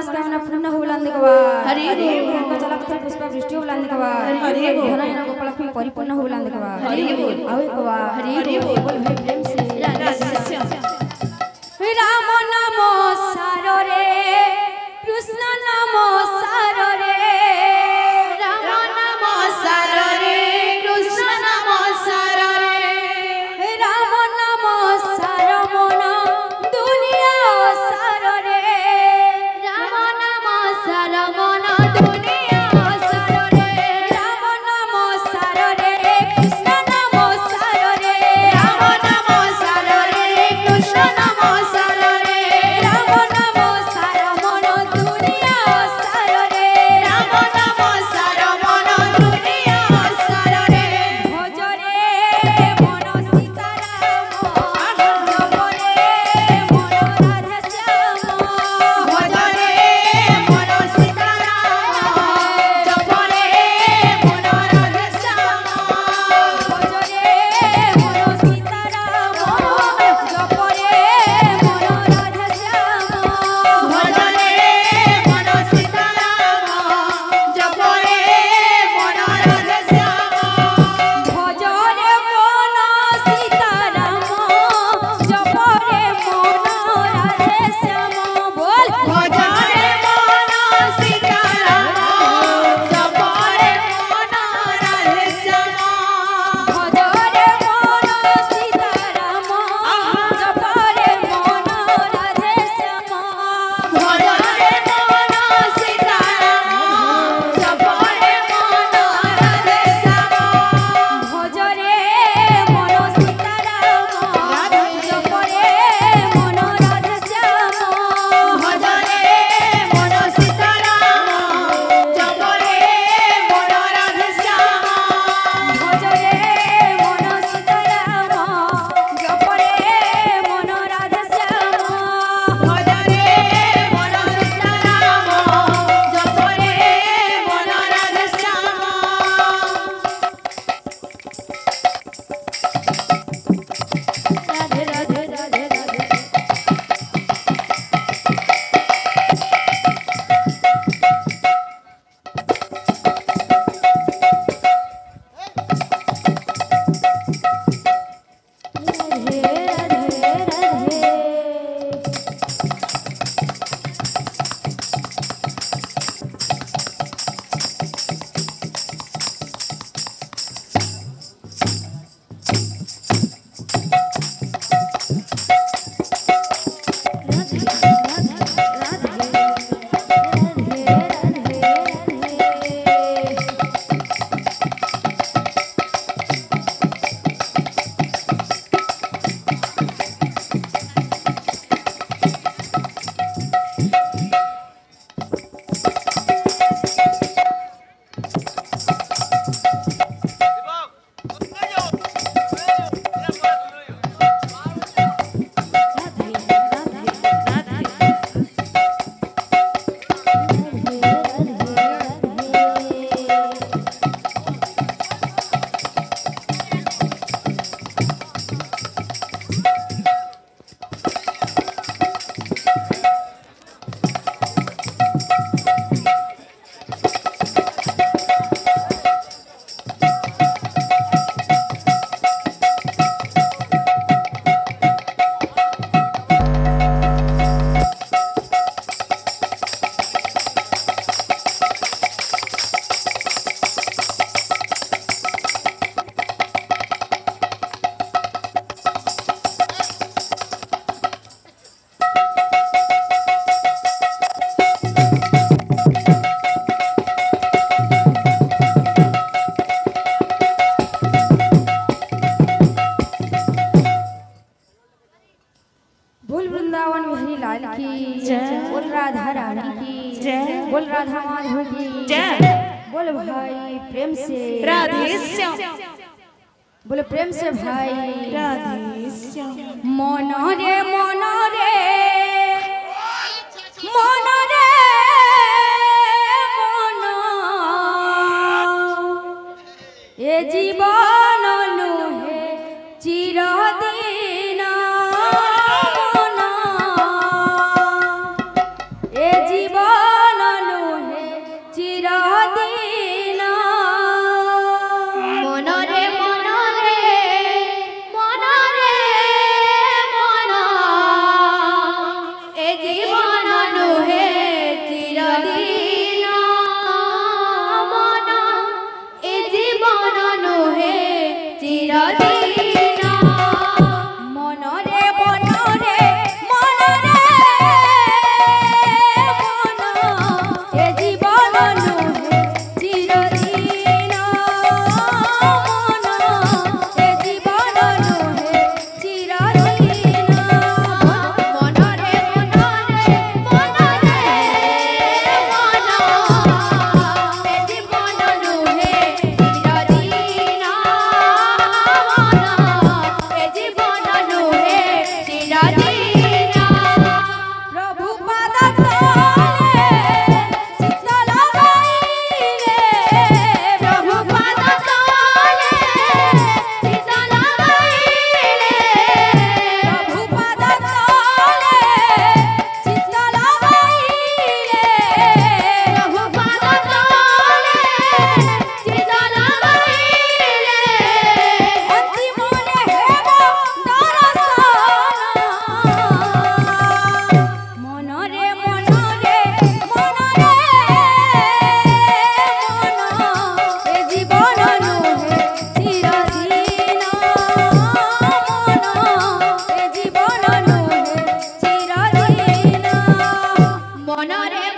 मनस्कामना पूर्ण हो बुलंद कवा हरि बोल चला पत्थर पुष्प वृष्टि हो बुलंद कवा हरि बोल धनयन गोपालक्ष्मी परिपूर्ण हो बुलंद कवा हरि बोल आवे कवा हरि बोल बोल भाई प्रेम से राम नाम सारो रे कृष्ण नाम सारो रे राम नाम सारो रे कृष्ण नाम सारो रे राम नाम सारो मन दुनिया सारो रे राम नाम सारो मन दुनिया सारो रे राम नाम सारो रे कृष्ण नाम सारो रे राम नाम सारो रे कृष्ण नाम सारो रे राम नाम सारो मन दुनिया सारो रे राम नाम सारो मन दुनिया सारो रे भज रे मन सीताराम जप रे मन राधा श्याम भज रे मन सीताराम जप रे मन राधा श्याम भज रे मन सीताराम जप रे मन राधा श्याम भज रे मन सीताराम जप रे मन राधा श्याम भज रे मन सीताराम जप रे मन राधे श्याम बोल भज रे मन सीताराम जप रे मन राधा श्याम भज रे मन सीताराम जप रे मन राधे श्याम भज रे मन सीताराम जप रे मन राधा श्याम भज रे मन सीताराम जप रे मन राधे श्याम भज रे मन सीताराम जप रे मन राधा श्याम भज रे मन सीताराम जप रे मन राधे श्याम भज रे मन सीताराम जप रे मन राधा श्याम राधे राधे राधे राधे राधे राधे राधे बोल वृंदावन बिहारी लाल की जय बोल राधा रानी की जय बोल राधा माधव की जय बोल भाई प्रेम से राधे श्याम बोले प्रेम से भाई राधे श्याम मन रे मन रे मन रे मन ए जीवन नुहे चिरदिन मन ए जीवन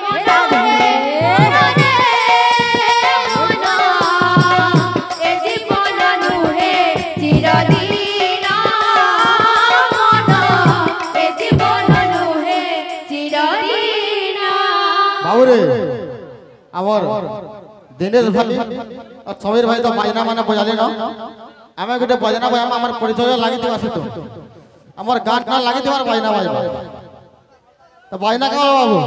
মনরে মনরে মন এ জীবন নুহে চিরদিন মন এ জীবন নুহে চিরদিন বাবুরে আমার দিনেশ ভাই আর সমীর ভাই তো বাজনা মানে বজালে না আমি গোটে বাজনা ভাই আমার পরিচয় লাগি দেওয়া সে তো আমার গান না লাগি দেওয়ার বাজনা ভাই তো বাজনা কেমন বাবু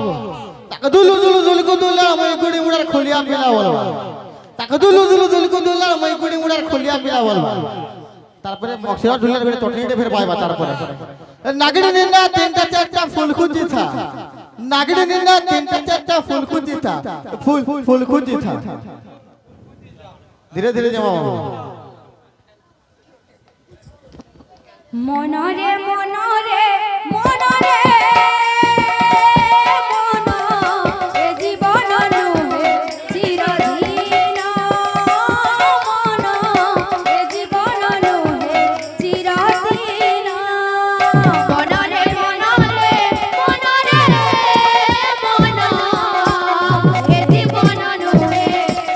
তাকে দুলু দুলু দুলকু দুলা মই গুড়ি মুড়ার খুলিয়া পিলা বলবা তাকে দুলু দুলু দুলকু দুলা মই গুড়ি মুড়ার খুলিয়া পিলা বলবা তারপরে মক্সিরা ঢুলার বেড়ে টটনিতে ফের পাইবা তারপরে নাগিনী নিন্দা তিনটা চারটা ফুল খুঁজি থা নাগিনী নিন্দা তিনটা চারটা ফুল খুঁজি থা ফুল ফুল খুঁজি থা ধীরে ধীরে যাও মনরে মনরে মনরে মন এ জীবন নুহে চিরদিন মন এ জীবন নুহে চিরদিন মনরে মনরে মনরে মন এ জীবন নুহে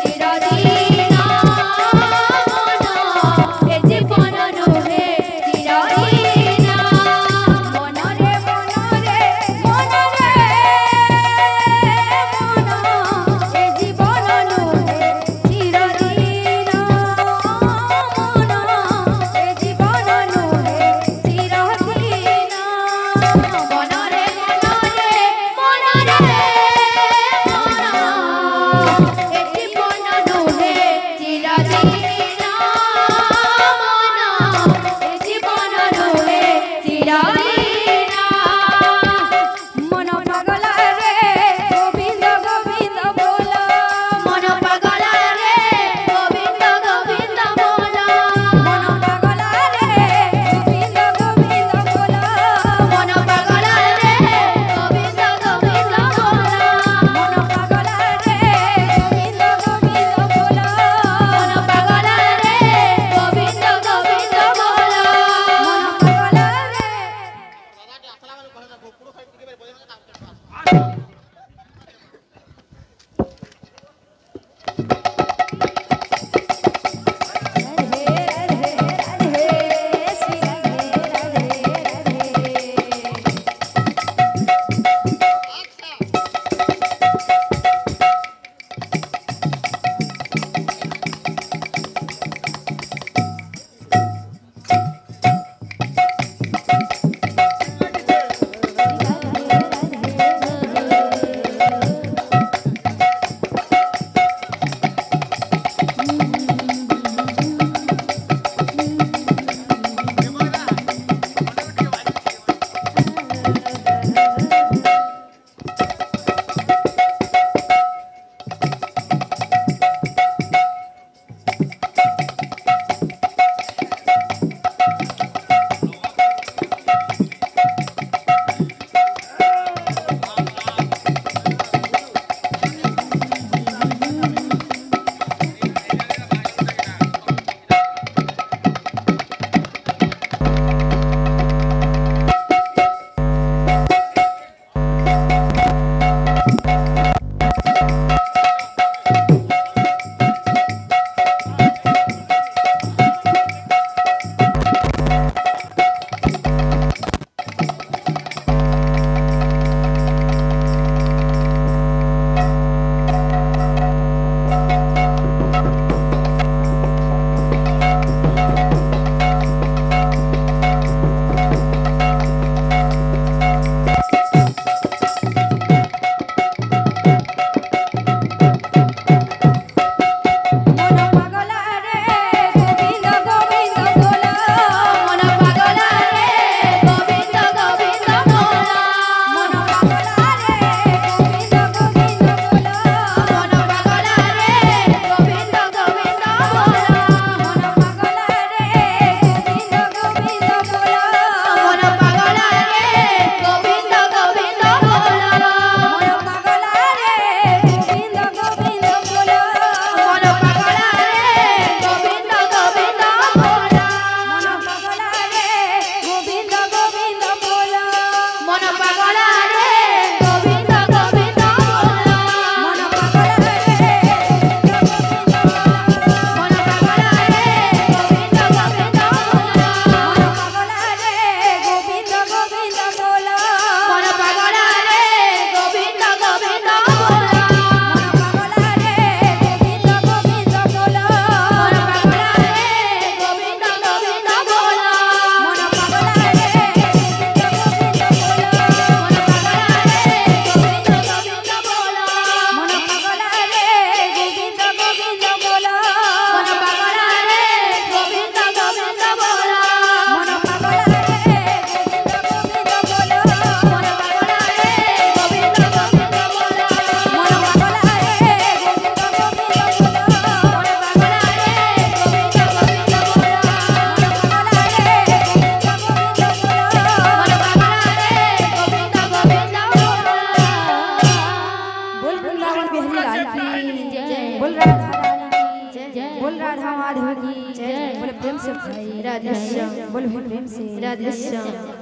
চিরদিন মন এ জীবন নুহে চিরদিন মনরে মনরে से भाई राधे श्याम बोल भाई प्रेम से राधे श्याम